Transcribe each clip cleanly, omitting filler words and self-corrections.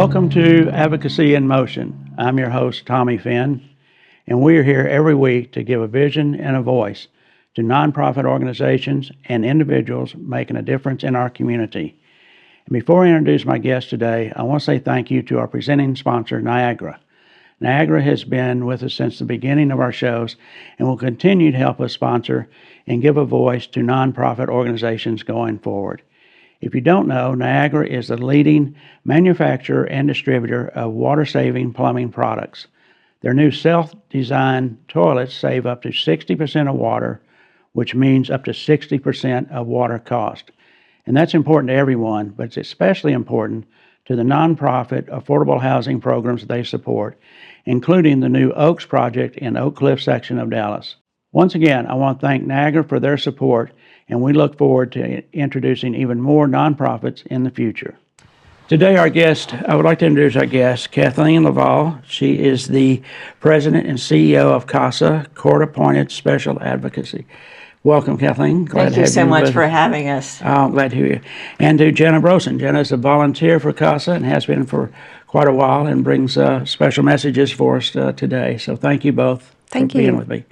Welcome to Advocacy in Motion. I'm your host, Tommy Finn, and we are here every week to give a vision and a voice to nonprofit organizations and individuals making a difference in our community. And before I introduce my guest today, I want to say thank you to our presenting sponsor, Niagara. Niagara has been with us since the beginning of our shows and will continue to help us sponsor and give a voice to nonprofit organizations going forward. If you don't know, Niagara is the leading manufacturer and distributor of water-saving plumbing products. Their new self-designed toilets save up to 60% of water, which means up to 60% of water cost. And that's important to everyone, but it's especially important to the nonprofit affordable housing programs they support, including the new Oaks project in Oak Cliff section of Dallas. Once again, I want to thank Niagara for their support, and we look forward to introducing even more nonprofits in the future. Today, I would like to introduce our guest, Kathleen LaValle. She is the president and CEO of CASA, Court-Appointed Special Advocacy. Welcome, Kathleen. Thank you so much for having us. I'm glad to hear you. And to Jana Brosin. Jana is a volunteer for CASA and has been for quite a while and brings special messages for us today. So thank you both for being with me.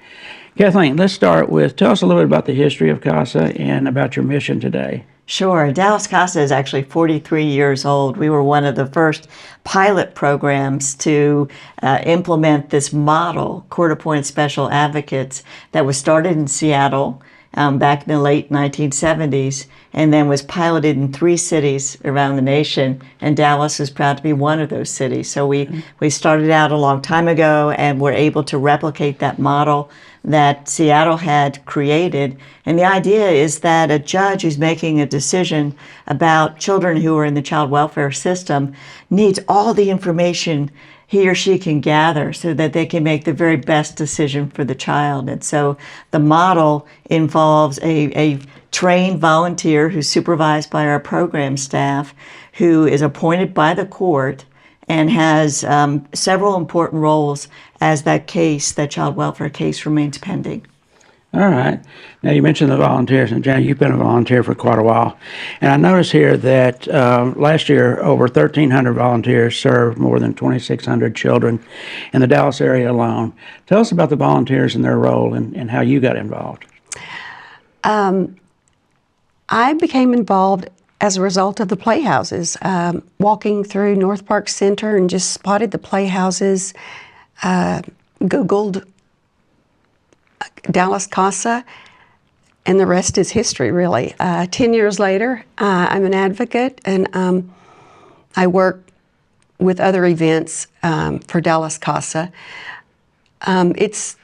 Kathleen, let's start with, tell us a little bit about the history of CASA and about your mission today. Sure. Dallas CASA is actually 43 years old. We were one of the first pilot programs to implement this model, court-appointed special advocates, that was started in Seattle back in the late 1970s and then was piloted in 3 cities around the nation, and Dallas is proud to be one of those cities. So we started out a long time ago and were able to replicate that model that Seattle had created. And the idea is that a judge who's making a decision about children who are in the child welfare system needs all the information he or she can gather so that they can make the very best decision for the child. And so the model involves a trained volunteer who's supervised by our program staff, who is appointed by the court and has several important roles as that child welfare case remains pending. All right. Now, you mentioned the volunteers, and Jana, you've been a volunteer for quite a while. And I noticed here that last year, over 1,300 volunteers served more than 2,600 children in the Dallas area alone. Tell us about the volunteers and their role and how you got involved. I became involved as a result of the Playhouses. Walking through NorthPark Center and just spotted the Playhouses, Googled Dallas CASA, and the rest is history, really. 10 years later, I'm an advocate, and I work with other events for Dallas CASA. It's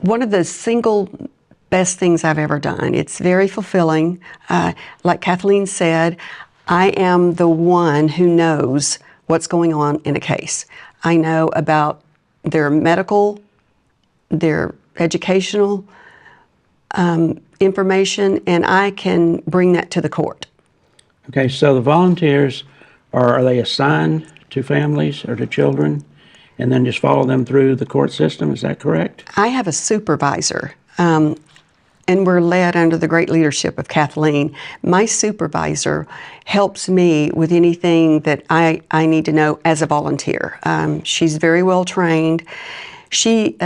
one of the single best things I've ever done. It's very fulfilling. Like Kathleen said, I am the one who knows what's going on in a case. I know about their medical, their educational information, and I can bring that to the court. Okay, so the volunteers, are they assigned to families or to children and then just follow them through the court system? Is that correct? I have a supervisor, and we're led under the great leadership of Kathleen. My supervisor helps me with anything that I need to know as a volunteer. She's very well trained. She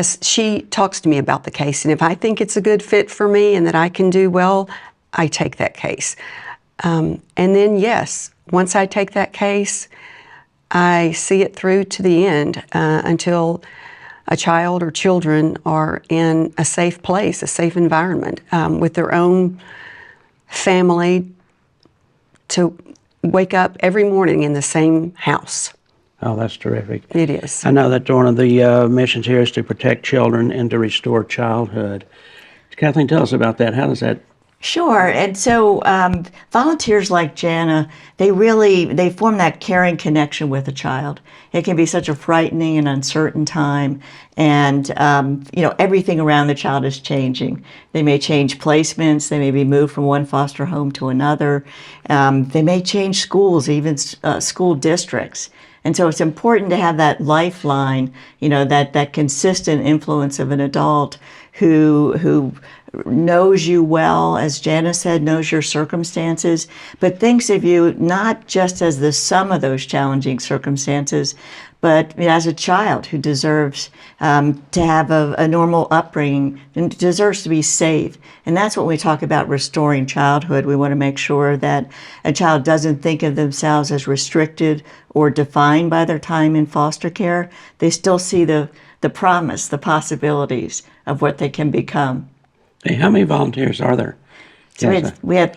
talks to me about the case, and if I think it's a good fit for me and that I can do well, I take that case. And then, yes, once I take that case, I see it through to the end until a child or children are in a safe place, a safe environment, with their own family to wake up every morning in the same house. Oh, that's terrific. It is. I know that one of the missions here is to protect children and to restore childhood. Kathleen, tell us about that. How does that? Sure. And so volunteers like Jana, they form that caring connection with a child. It can be such a frightening and uncertain time, and everything around the child is changing. They may change placements. They may be moved from one foster home to another. They may change schools, even school districts. And so it's important to have that lifeline, that consistent influence of an adult who knows you well, as Jana said, knows your circumstances, but thinks of you not just as the sum of those challenging circumstances, but as a child who deserves to have a normal upbringing and deserves to be safe. And that's what we talk about restoring childhood. We want to make sure that a child doesn't think of themselves as restricted or defined by their time in foster care. They still see the promise, the possibilities of what they can become. Hey, how many volunteers are there? So we had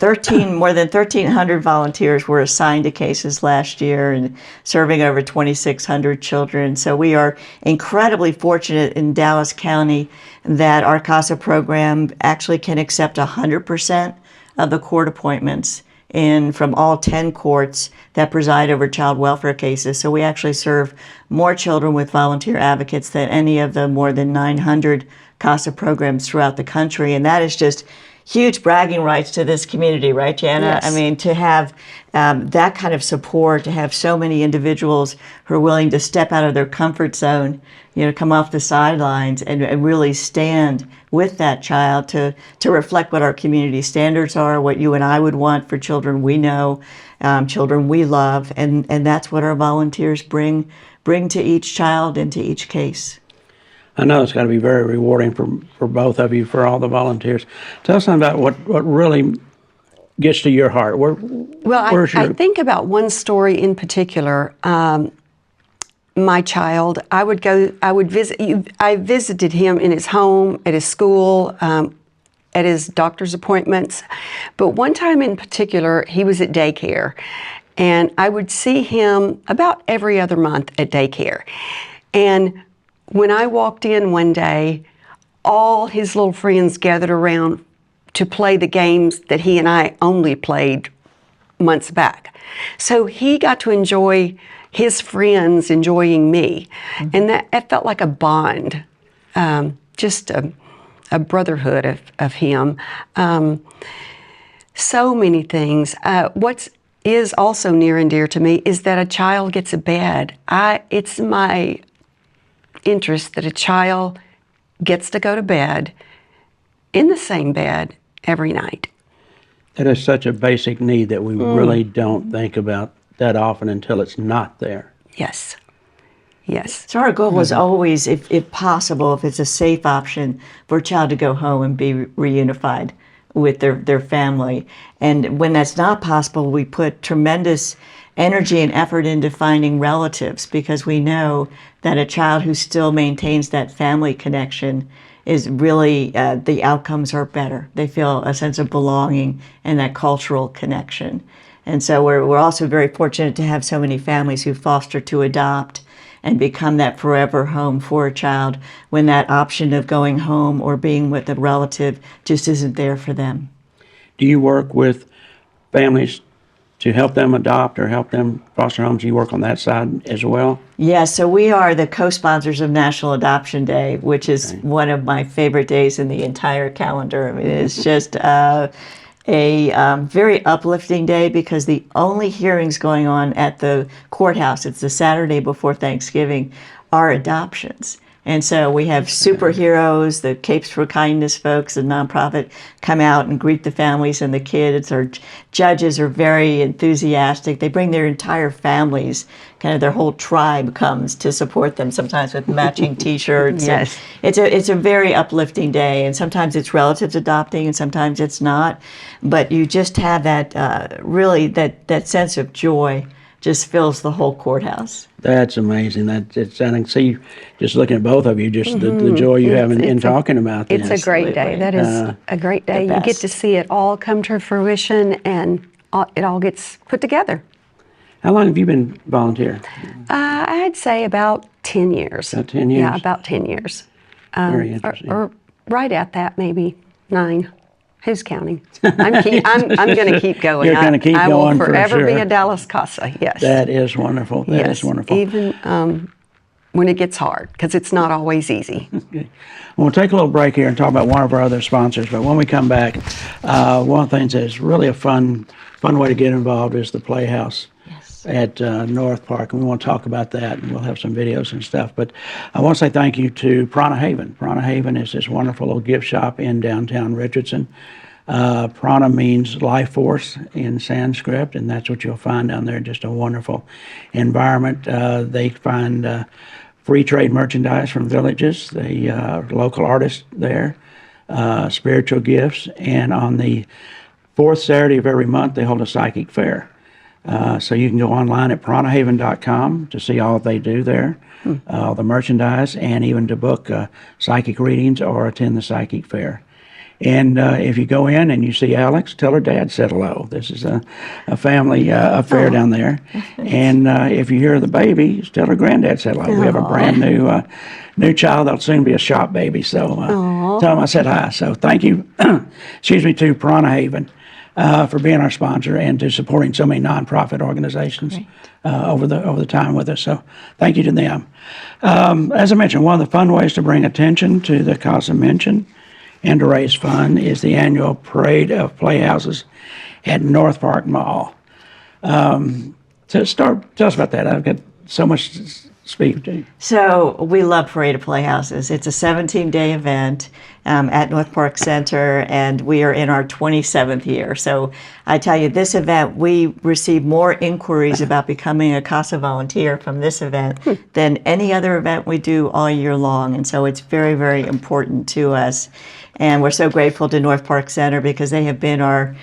more than 1,300 volunteers were assigned to cases last year and serving over 2,600 children. So we are incredibly fortunate in Dallas County that our CASA program actually can accept 100% of the court appointments from all 10 courts that preside over child welfare cases. So we actually serve more children with volunteer advocates than any of the more than 900 CASA programs throughout the country. And that is just huge bragging rights to this community, right, Jana? Yes. I mean, to have that kind of support, to have so many individuals who are willing to step out of their comfort zone, come off the sidelines and really stand with that child to reflect what our community standards are, what you and I would want for children we know, children we love, and that's what our volunteers bring to each child and to each case. I know it's got to be very rewarding for both of you, for all the volunteers. Tell us something about what really gets to your heart. I think about one story in particular. My child, I visited him in his home, at his school, at his doctor's appointments. But one time in particular, he was at daycare. And I would see him about every other month at daycare. And when I walked in one day, all his little friends gathered around to play the games that he and I only played months back. So he got to enjoy his friends enjoying me. Mm-hmm. And that felt like a bond, just a brotherhood of him. So many things. What is also near and dear to me is that a child gets a bed. It's my interest that a child gets to go to bed in the same bed every night. That is such a basic need that we really don't think about that often until it's not there. Yes. Yes. So our goal is always, if possible, if it's a safe option, for a child to go home and be reunified with their family. And when that's not possible, we put tremendous energy and effort into finding relatives, because we know that a child who still maintains that family connection is really, the outcomes are better. They feel a sense of belonging and that cultural connection. And so we're also very fortunate to have so many families who foster to adopt and become that forever home for a child when that option of going home or being with a relative just isn't there for them. Do you work with families to help them adopt or help them foster homes? You work on that side as well? Yeah, so we are the co-sponsors of National Adoption Day, which is one of my favorite days in the entire calendar. I mean, it's just a very uplifting day, because the only hearings going on at the courthouse, it's the Saturday before Thanksgiving, are adoptions. And so we have superheroes, the Capes for Kindness folks, the nonprofit, come out and greet the families and the kids. Our judges are very enthusiastic. They bring their entire families, kind of their whole tribe comes to support them, sometimes with matching T-shirts. Yes. And it's a very uplifting day, and sometimes it's relatives adopting and sometimes it's not. But you just have that, really, that sense of joy just fills the whole courthouse. That's amazing. I can see, just looking at both of you, just the joy you have in talking about this. It's a great day. That is a great day. You get to see it all come to fruition, and it all gets put together. How long have you been volunteer? I'd say about 10 years. About 10 years? Yeah, about 10 years. Very interesting. Or right at that, maybe 9. Who's counting? I'm going to keep going. You're going to keep going, I will forever for be sure. a Dallas CASA, yes. That is wonderful. That is wonderful. Even when it gets hard, because it's not always easy. Okay. We'll take a little break here and talk about one of our other sponsors. But when we come back, one of the things that is really a fun way to get involved is the Playhouse. Yes. at North Park, and we want to talk about that, and we'll have some videos and stuff. But I want to say thank you to Prana Haven. Prana Haven is this wonderful little gift shop in downtown Richardson. Prana means life force in Sanskrit, and that's what you'll find down there, just a wonderful environment. They find free trade merchandise from villages, the local artists there, spiritual gifts, and on the fourth Saturday of every month, they hold a psychic fair. So you can go online at pranahaven.com to see all they do there, all the merchandise, and even to book psychic readings or attend the psychic fair. And if you go in and you see Alex, tell her dad said hello. This is a family affair down there. And if you hear the baby, tell her granddad said hello. We have a brand new child that'll soon be a shop baby. So tell him I said hi. So thank you, excuse me, to Prana Haven for being our sponsor and to supporting so many nonprofit organizations over the time with us. So thank you to them. As I mentioned, one of the fun ways to bring attention to the CASA mention and to raise fund is the annual Parade of Playhouses at NorthPark Mall. To start, tell us about that. I've got so much to speak to. So we love Parade of Playhouses. It's a 17-day event at NorthPark Center, and we are in our 27th year. So I tell you, this event, we receive more inquiries about becoming a CASA volunteer from this event than any other event we do all year long. And so it's very, very important to us. And we're so grateful to NorthPark Center because they have been our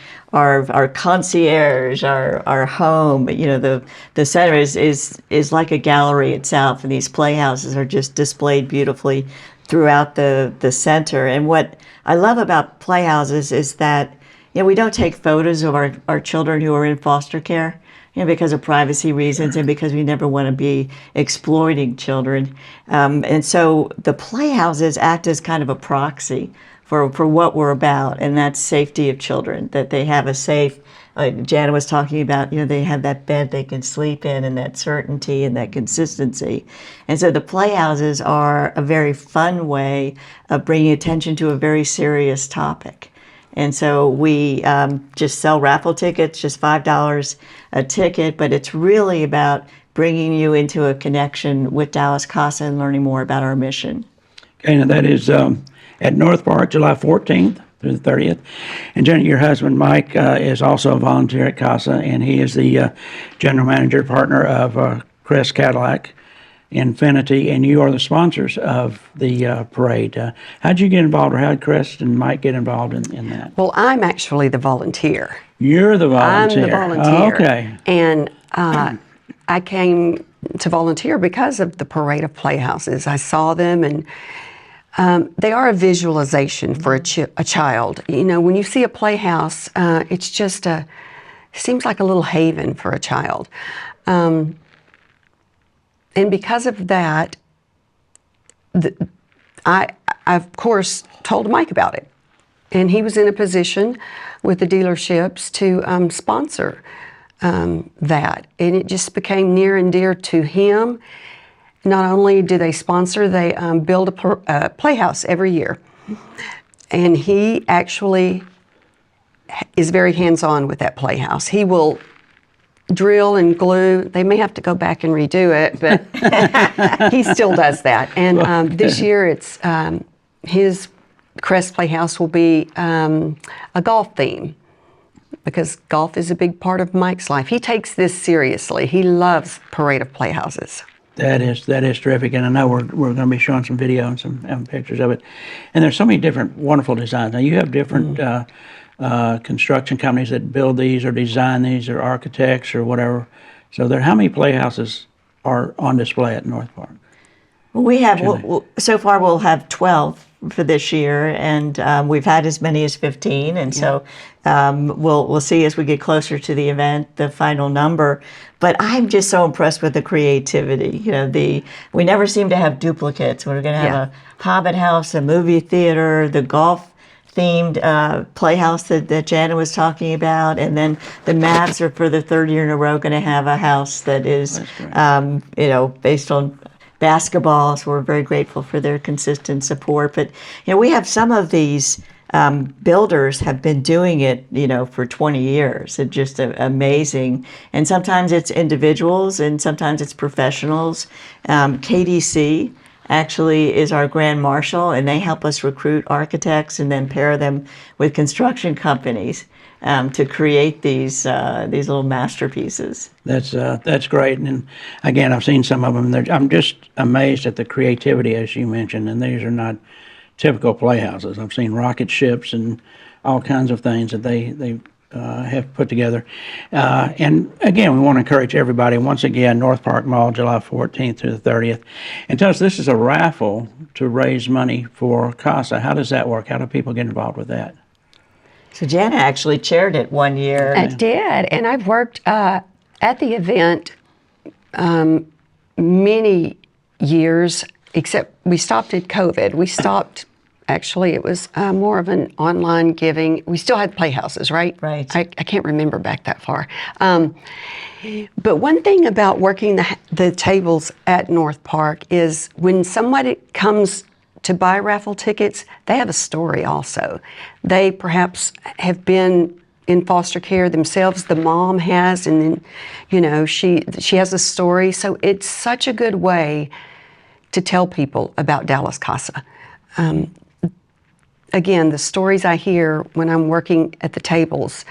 concierge, our home. You know, the center is like a gallery itself, and these playhouses are just displayed beautifully throughout the center. And what I love about playhouses is that, you know, we don't take photos of our children who are in foster care, you know, because of privacy reasons and because we never want to be exploiting children. And so the playhouses act as kind of a proxy for what we're about, and that's safety of children, that they have a safe, Jana was talking about, you know, they have that bed they can sleep in and that certainty and that consistency. And so the playhouses are a very fun way of bringing attention to a very serious topic. And so we just sell raffle tickets, just $5 a ticket, but it's really about bringing you into a connection with Dallas CASA and learning more about our mission. Okay, now that is at North Park, July 14th through the 30th. And Jenny, your husband, Mike, is also a volunteer at CASA, and he is the general manager partner of Crest Cadillac Infinity, and you are the sponsors of the parade. How'd you get involved, or how did Crest and Mike get involved in that? Well, I'm actually the volunteer. You're the volunteer. I'm the volunteer. Okay. And I came to volunteer because of the Parade of Playhouses. I saw them, and they are a visualization for a child. You know, when you see a playhouse, it's just seems like a little haven for a child. And because of that, I of course told Mike about it. And he was in a position with the dealerships to sponsor that. And it just became near and dear to him. Not only do they sponsor, they build a playhouse every year. And he actually is very hands-on with that playhouse. He will drill and glue. They may have to go back and redo it, but he still does that. And this year, it's his Crest Playhouse will be a golf theme, because golf is a big part of Mike's life. He takes this seriously. He loves Parade of Playhouses. That is terrific, and I know we're going to be showing some video and some pictures of it. And there's so many different wonderful designs. Now you have different construction companies that build these or design these, or architects or whatever. So how many playhouses are on display at North Park? We have so far we'll have 12 for this year, and we've had as many as 15, and so we'll see as we get closer to the event the final number. But I'm just so impressed with the creativity. You know, we never seem to have duplicates. We're going to have a Hobbit house, a movie theater, the golf themed playhouse that Jana was talking about, and then the Mavs are for the third year in a row going to have a house that is you know, based on basketball, so we're very grateful for their consistent support. But you know, we have some of these builders have been doing it, for 20 years. It's just amazing. And sometimes it's individuals and sometimes it's professionals. KDC actually is our grand marshal, and they help us recruit architects and then pair them with construction companies to create these little masterpieces. That's great. And again, I've seen some of them. I'm just amazed at the creativity, as you mentioned, and these are not typical playhouses. I've seen rocket ships and all kinds of things that they have put together. And again, we want to encourage everybody, once again, North Park Mall, July 14th through the 30th. And tell us, this is a raffle to raise money for CASA. How does that work? How do people get involved with that? So Jana actually chaired it one year. I did, and I've worked at the event many years, except we stopped at COVID. We stopped, actually, it was more of an online giving. We still had playhouses, right? Right. I can't remember back that far. But one thing about working the tables at North Park is when somebody comes to buy raffle tickets, they have a story also. They perhaps have been in foster care themselves, the mom has, and then, she has a story. So it's such a good way to tell people about Dallas CASA. Again, the stories I hear when I'm working at the tables,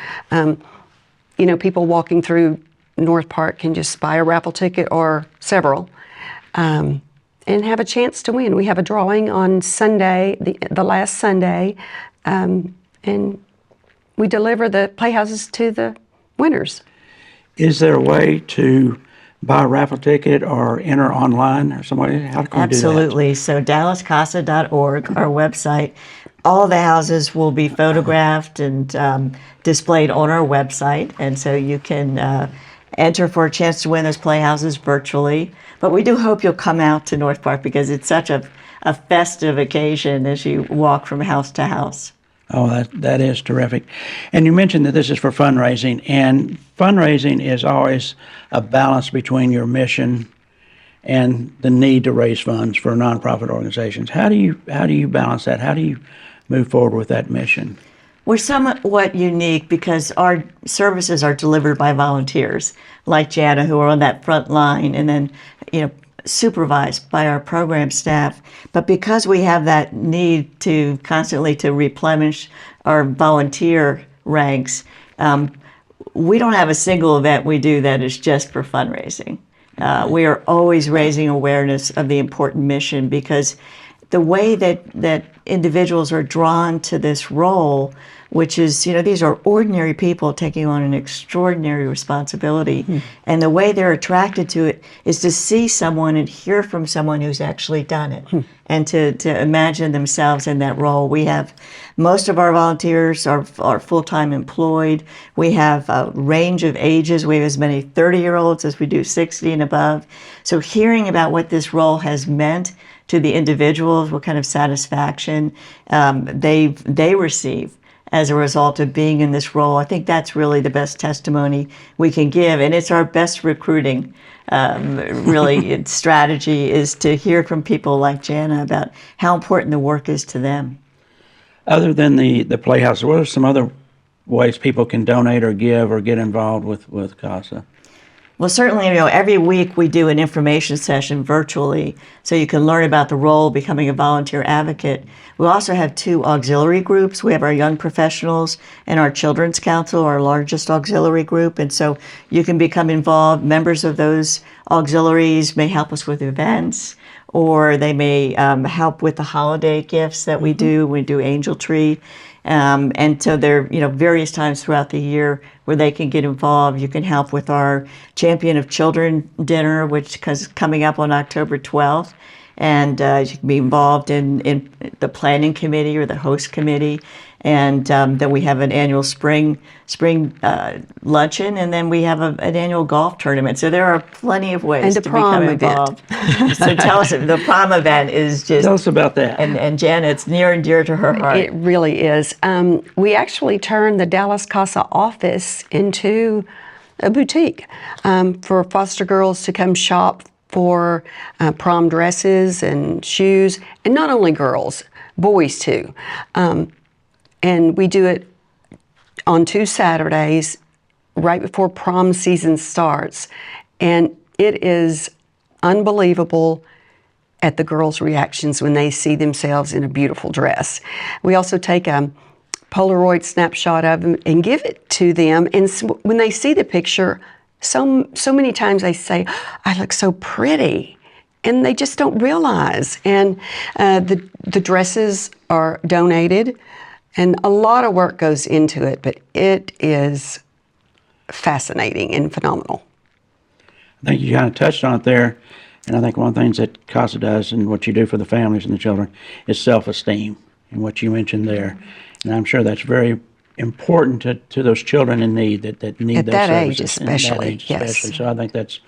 people walking through North Park can just buy a raffle ticket or several, and have a chance to win. We have a drawing on Sunday, the last Sunday, and we deliver the playhouses to the winners. Is there a way to buy a raffle ticket or enter online or somewhere? How can we do that? Absolutely. So DallasCASA.org, our website, all the houses will be photographed and displayed on our website, and so you can enter for a chance to win those playhouses virtually. But we do hope you'll come out to North Park because it's such a festive occasion as you walk from house to house. Oh, that is terrific. And you mentioned that this is for fundraising, and fundraising is always a balance between your mission and the need to raise funds for nonprofit organizations. How do you balance that? How do you move forward with that mission? We're somewhat unique because our services are delivered by volunteers like Jana, who are on that front line, and then, supervised by our program staff. But because we have that need to constantly to replenish our volunteer ranks, we don't have a single event we do that is just for fundraising. We are always raising awareness of the important mission, because the way that individuals are drawn to this role, which is, these are ordinary people taking on an extraordinary responsibility. Mm-hmm. And the way they're attracted to it is to see someone and hear from someone who's actually done it, and to imagine themselves in that role. We have, most of our volunteers are full-time employed. We have a range of ages. We have as many 30-year-olds as we do 60 and above. So hearing about what this role has meant to the individuals, what kind of satisfaction they receive as a result of being in this role, I think that's really the best testimony we can give. And it's our best recruiting, really, strategy is to hear from people like Jana about how important the work is to them. Other than the Playhouse, what are some other ways people can donate or give or get involved with CASA? Well, certainly, every week we do an information session virtually, so you can learn about the role of becoming a volunteer advocate. We also have 2 auxiliary groups. We have our young professionals and our Children's Council, our largest auxiliary group, and so you can become involved. Members of those auxiliaries may help us with events, or they may help with the holiday gifts that we do. We do Angel Tree. And so there are, various times throughout the year where they can get involved. You can help with our Champion of Children dinner, which is coming up on October 12th. And you can be involved in the planning committee or the host committee. And then we have an annual spring luncheon, and then we have an annual golf tournament. So there are plenty of ways to become involved. So tell us, the prom event is just... Tell us about that. And Jana, it's near and dear to her heart. It really is. We actually turned the Dallas CASA office into a boutique for foster girls to come shop for prom dresses and shoes, and not only girls, boys too. and we do it on 2 Saturdays right before prom season starts. And it is unbelievable at the girls' reactions when they see themselves in a beautiful dress. We also take a Polaroid snapshot of them and give it to them. And when they see the picture, so many times they say, "I look so pretty." And they just don't realize. And the dresses are donated, and a lot of work goes into it, but it is fascinating and phenomenal. I think you kind of touched on it there, and I think one of the things that CASA does and what you do for the families and the children is self-esteem, and what you mentioned there. And I'm sure that's very important to those children in need that need At those that services. age especially, yes. So I think that's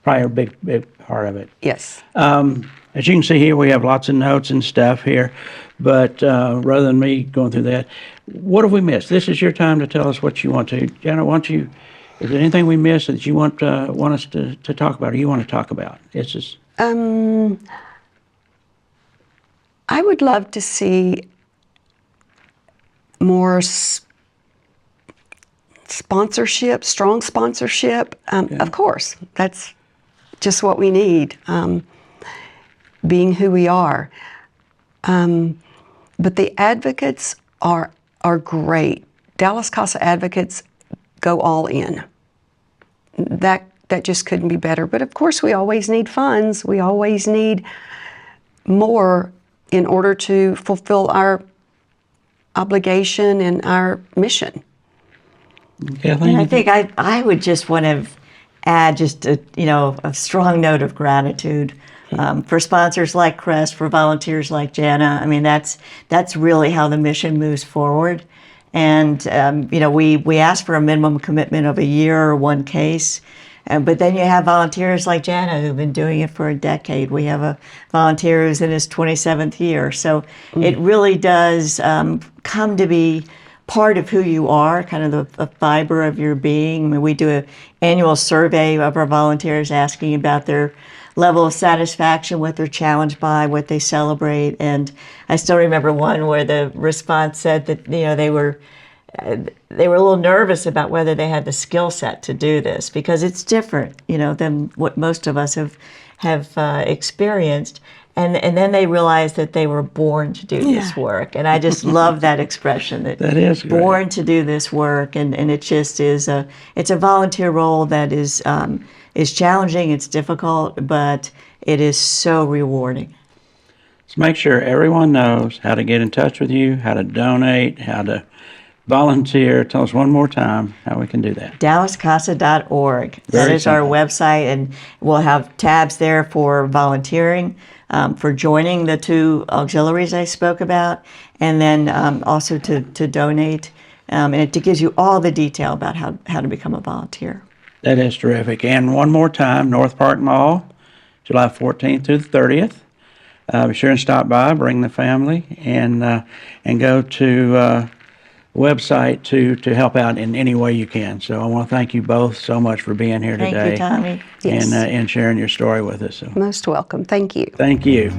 probably a big part of it. Yes. As you can see here, we have lots of notes and stuff here, but rather than me going through that, what have we missed? This is your time to tell us what you want to. Jana, is there anything we missed that you want us to talk about, or you want to talk about? It's just... I would love to see more sponsorship, strong sponsorship. Of course, that's just what we need, being who we are. But the advocates are great. Dallas CASA advocates go all in. That just couldn't be better. But of course, we always need funds. We always need more in order to fulfill our obligation and our mission. Kathleen? And I think I would just want to add just a strong note of gratitude for sponsors like Crest, for volunteers like Jana. I mean, that's really how the mission moves forward. And we ask for a minimum commitment of a year or one case. But then you have volunteers like Jana who've been doing it for a decade. We have a volunteer who's in his 27th year. So it really does come to be part of who you are, kind of the fiber of your being. I mean, we do an annual survey of our volunteers asking about their level of satisfaction, what they're challenged by, what they celebrate. And I still remember one where the response said that they were a little nervous about whether they had the skill set to do this, because it's different, than what most of us have experienced. And then they realized that they were born to do this work. And I just love that expression, that is great. Born to do this work. And it just is it's a volunteer role that is challenging, it's difficult, but it is so rewarding. So make sure everyone knows how to get in touch with you, how to donate, how to volunteer. Tell us one more time how we can do that. DallasCASA.org. That is our website, and we'll have tabs there for volunteering, for joining the 2 auxiliaries I spoke about, and then also to donate. And it gives you all the detail about how to become a volunteer. That is terrific. And one more time, NorthPark Mall, July 14th through the 30th. Be sure and stop by, bring the family, and go to website to help out in any way you can. So I want to thank you both so much for being here today. Thank you, Tommy. Yes. And sharing your story with us. So Most welcome. Thank you. thank you.